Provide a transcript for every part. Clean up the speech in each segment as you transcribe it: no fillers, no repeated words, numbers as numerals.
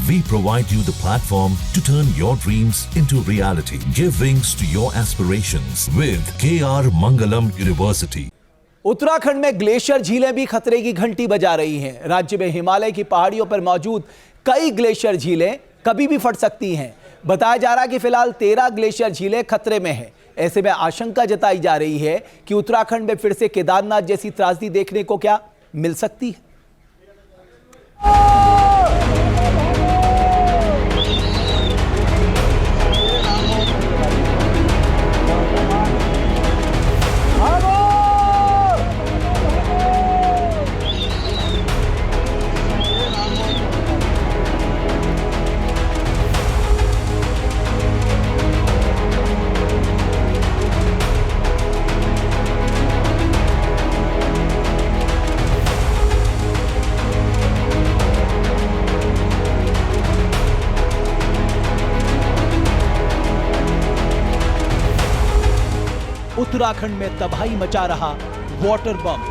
We provide you the platform to turn your dreams into reality. Give wings to your aspirations with KR Mangalam University. Uttarakhand में glacier झीलें भी खतरे की घंटी बजा रही हैं। राज्य में हिमालय की पहाड़ियों पर मौजूद कई ग्लेशियर झीलें कभी भी फट सकती हैं। बताया जा रहा है कि फिलहाल 13 ग्लेशियर झीलें खतरे में हैं। ऐसे में आशंका जताई जा रही है कि उत्तराखंड में फिर से केदारनाथ जैसी त्रासदी देखने को क्या मिल सकती है। उत्तराखंड में तबाही मचा रहा वाटर बम।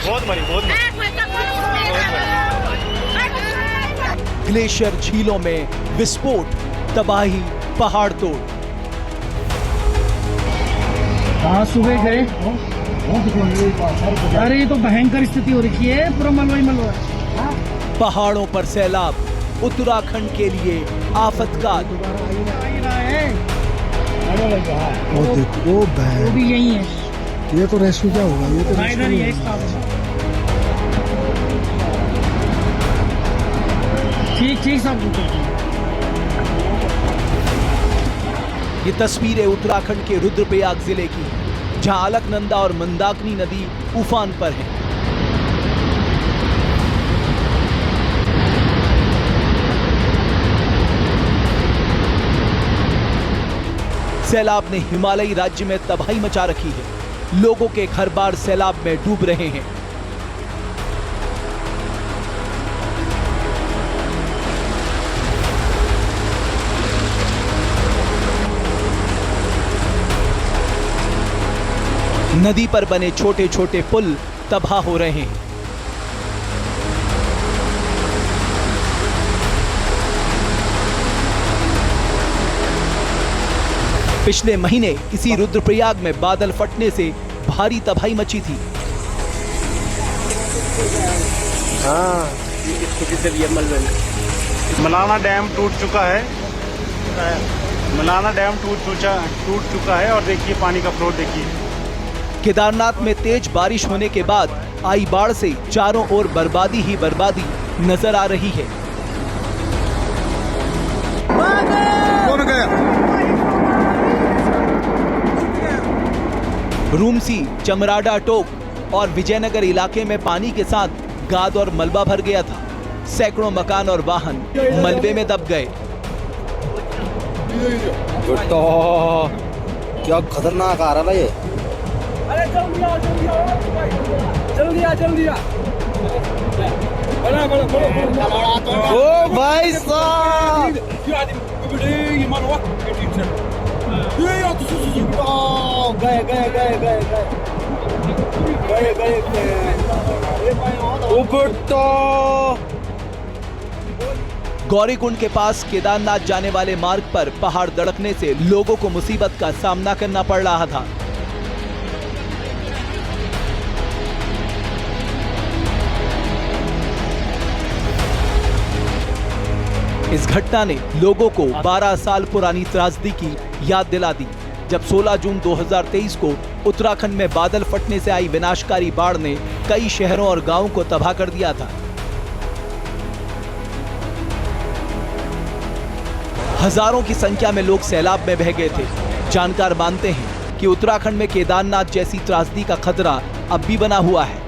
बहुत मरी। ग्लेशियर झीलों में विस्फोट, तबाही, पहाड़ तोड़। कहाँ सुबह गए? अरे ये तो भयंकर स्थिति हो रखी है, पूरा मलबा है। पहाड़ों पर सैलाब, उत्तराखंड के लिए आफतकाल। वो देखो वो भी यही है। ये तो रेस्क्यू क्या होगा? ये तो ठीक सब। ये तस्वीरें उत्तराखंड के रुद्रप्रयाग जिले की हैं, जहां अलकनंदा और मंदाकिनी नदी उफान पर है। सैलाब ने हिमालयी राज्य में तबाही मचा रखी है। लोगों के घर बार सैलाब में डूब रहे हैं। नदी पर बने छोटे छोटे पुल तबाह हो रहे हैं। पिछले महीने इसी रुद्रप्रयाग में बादल फटने से भारी तबाही मची थी। मलाना डैम टूट चुका है। टूट चुका है और देखिए पानी का फ्लो देखिए। केदारनाथ में तेज बारिश होने के बाद आई बाढ़ से चारों ओर बर्बादी ही बर्बादी नजर आ रही है। कौन गया? रूमसी, चमराडा टोक और विजयनगर इलाके में पानी के साथ गाद और मलबा भर गया था। सैकड़ों मकान और वाहन मलबे में दब गए। क्या खतरनाक आ रहा है ये। अरे जल्दी आ। ओ भाई साहब, गौरीकुंड के पास केदारनाथ जाने वाले मार्ग पर पहाड़ धड़कने से लोगों को मुसीबत का सामना करना पड़ रहा था। इस घटना ने लोगों को 12 साल पुरानी त्रासदी की याद दिला दी, जब 16 जून 2023 को उत्तराखंड में बादल फटने से आई विनाशकारी बाढ़ ने कई शहरों और गांवों को तबाह कर दिया था। हजारों की संख्या में लोग सैलाब में बह गए थे। जानकार मानते हैं कि उत्तराखंड में केदारनाथ जैसी त्रासदी का खतरा अब भी बना हुआ है।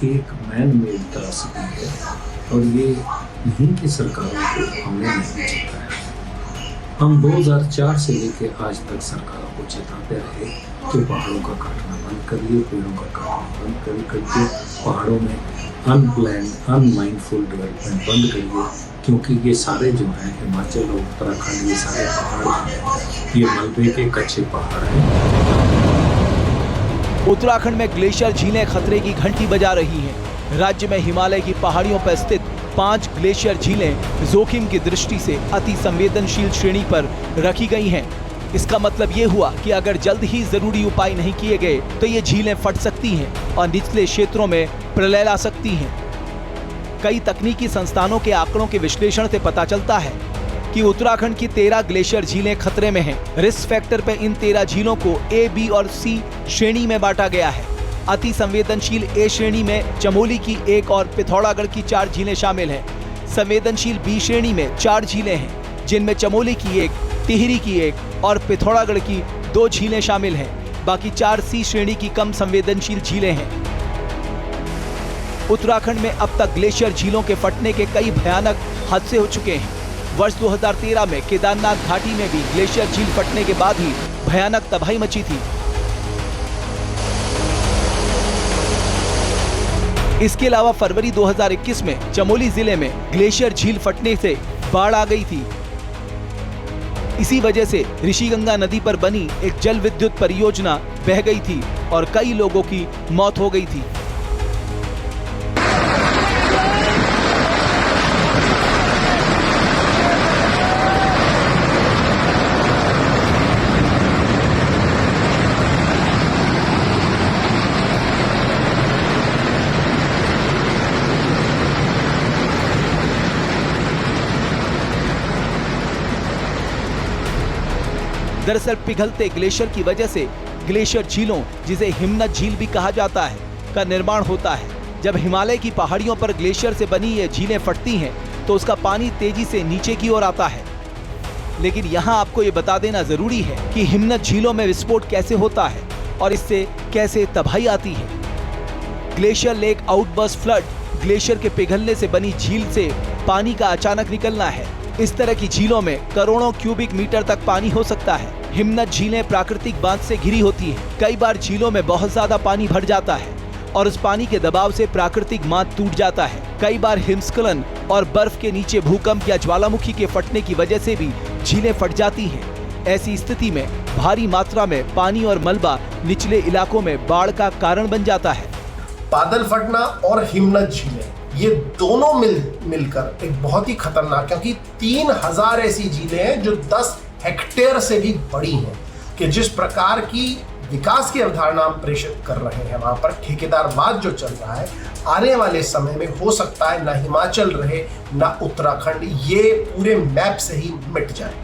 एक मैन मेड त्रासदी है और ये यहीं की सरकारों को हमने नहीं चेताया। हम 2004 से लेके आज तक सरकारों को चेताते रहे कि पहाड़ों का काटना बंद करिए, पेड़ों का काटना बंद करिए, पहाड़ों में अनप्लैन्ड अनमाइंडफुल डेवलपमेंट बंद करिए, क्योंकि ये सारे जो हैं हिमाचल और उत्तराखंड, ये सारे पहाड़ हैं, ये मलबे के कच्चे पहाड़ हैं। उत्तराखंड में ग्लेशियर झीलें खतरे की घंटी बजा रही हैं। राज्य में हिमालय की पहाड़ियों पर स्थित 5 ग्लेशियर झीलें जोखिम की दृष्टि से अति संवेदनशील श्रेणी पर रखी गई हैं। इसका मतलब ये हुआ कि अगर जल्द ही जरूरी उपाय नहीं किए गए तो ये झीलें फट सकती हैं और निचले क्षेत्रों में प्रलय ला सकती हैं। कई तकनीकी संस्थानों के आंकड़ों के विश्लेषण से पता चलता है कि उत्तराखंड की 13 ग्लेशियर झीलें खतरे में हैं। रिस्क फैक्टर पर इन 13 झीलों को A, B और C श्रेणी में बांटा गया है। अति संवेदनशील A श्रेणी में चमोली की 1 और पिथौरागढ़ की 4 झीलें शामिल हैं। संवेदनशील B श्रेणी में 4 झीलें हैं, जिनमें चमोली की 1, टिहरी की 1 और पिथौरागढ़ की 2 झीलें शामिल हैं। बाकी 4 C श्रेणी की कम संवेदनशील झीलें हैं। उत्तराखंड में अब तक ग्लेशियर झीलों के फटने के कई भयानक हादसे हो चुके हैं। वर्ष 2013 में केदारनाथ घाटी में भी ग्लेशियर झील फटने के बाद ही भयानक तबाही मची थी। इसके अलावा फरवरी 2021 में चमोली जिले में ग्लेशियर झील फटने से बाढ़ आ गई थी। इसी वजह से ऋषिगंगा नदी पर बनी एक जल विद्युत परियोजना बह गई थी और कई लोगों की मौत हो गई थी। दरअसल पिघलते ग्लेशियर की वजह से ग्लेशियर झीलों, जिसे हिमनद झील भी कहा जाता है, का निर्माण होता है। जब हिमालय की पहाड़ियों पर ग्लेशियर से बनी ये झीलें फटती हैं तो उसका पानी तेजी से नीचे की ओर आता है। लेकिन यहाँ आपको ये बता देना जरूरी है कि हिमनद झीलों में विस्फोट कैसे होता है और इससे कैसे तबाही आती है। Glacier lake outburst flood glacier के पिघलने से बनी झील से पानी का अचानक निकलना है। इस तरह की झीलों में करोड़ों क्यूबिक मीटर तक पानी हो सकता है। हिमनद झीलें प्राकृतिक बांध से घिरी होती हैं। कई बार झीलों में बहुत ज्यादा पानी भर जाता है और उस पानी के दबाव से प्राकृतिक बांध टूट जाता है। कई बार हिमस्खलन और बर्फ के नीचे भूकंप या ज्वालामुखी के फटने की वजह से भी झीलें फट जाती हैं। ऐसी स्थिति में भारी मात्रा में पानी और मलबा निचले इलाकों में बाढ़ का कारण बन जाता है। बादल फटना और हिमनद झीलें, ये दोनों मिलकर एक बहुत ही खतरनाक, क्योंकि 3000 ऐसी झीलें हैं जो 10 हेक्टेयर से भी बड़ी हैं, कि जिस प्रकार की विकास की अवधारणा हम प्रेषित कर रहे हैं वहां पर ठेकेदारवाद जो चल रहा है, आने वाले समय में हो सकता है ना हिमाचल रहे ना उत्तराखंड, ये पूरे मैप से ही मिट जाए।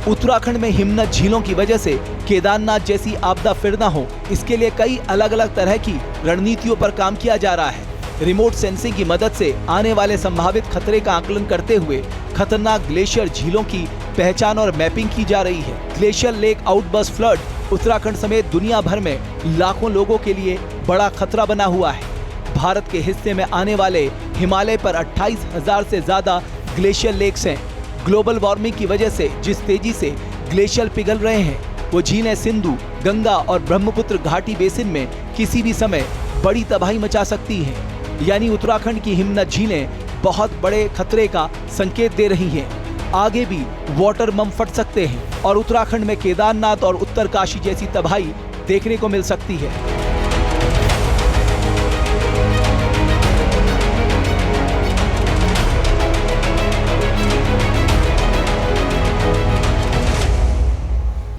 उत्तराखंड में हिमनद झीलों की वजह से केदारनाथ जैसी आपदा फिर ना हो, इसके लिए कई अलग अलग तरह की रणनीतियों पर काम किया जा रहा है। रिमोट सेंसिंग की मदद से आने वाले संभावित खतरे का आकलन करते हुए खतरनाक ग्लेशियर झीलों की पहचान और मैपिंग की जा रही है। Glacier lake outburst flood Uttarakhand समेत दुनिया भर में लाखों लोगों के लिए बड़ा खतरा बना हुआ है। भारत के हिस्से में आने वाले हिमालय पर 28,000 से ज्यादा ग्लेशियर लेक्स हैं। ग्लोबल वार्मिंग की वजह से जिस तेजी से ग्लेशियर पिघल रहे हैं, वो झीलें सिंधु, गंगा और ब्रह्मपुत्र घाटी बेसिन में किसी भी समय बड़ी तबाही मचा सकती हैं। यानी उत्तराखंड की हिमनद झीलें बहुत बड़े खतरे का संकेत दे रही हैं। आगे भी वाटर बम फट सकते हैं और उत्तराखंड में केदारनाथ और उत्तरकाशी जैसी तबाही देखने को मिल सकती है।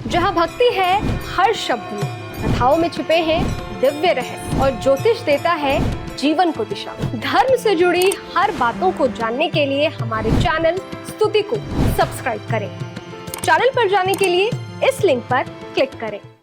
जहाँ भक्ति है हर शब्द में, कथाओं में छुपे हैं दिव्य रहस्य और ज्योतिष देता है जीवन को दिशा। धर्म से जुड़ी हर बातों को जानने के लिए हमारे चैनल स्तुति को सब्सक्राइब करें। चैनल पर जाने के लिए इस लिंक पर क्लिक करें।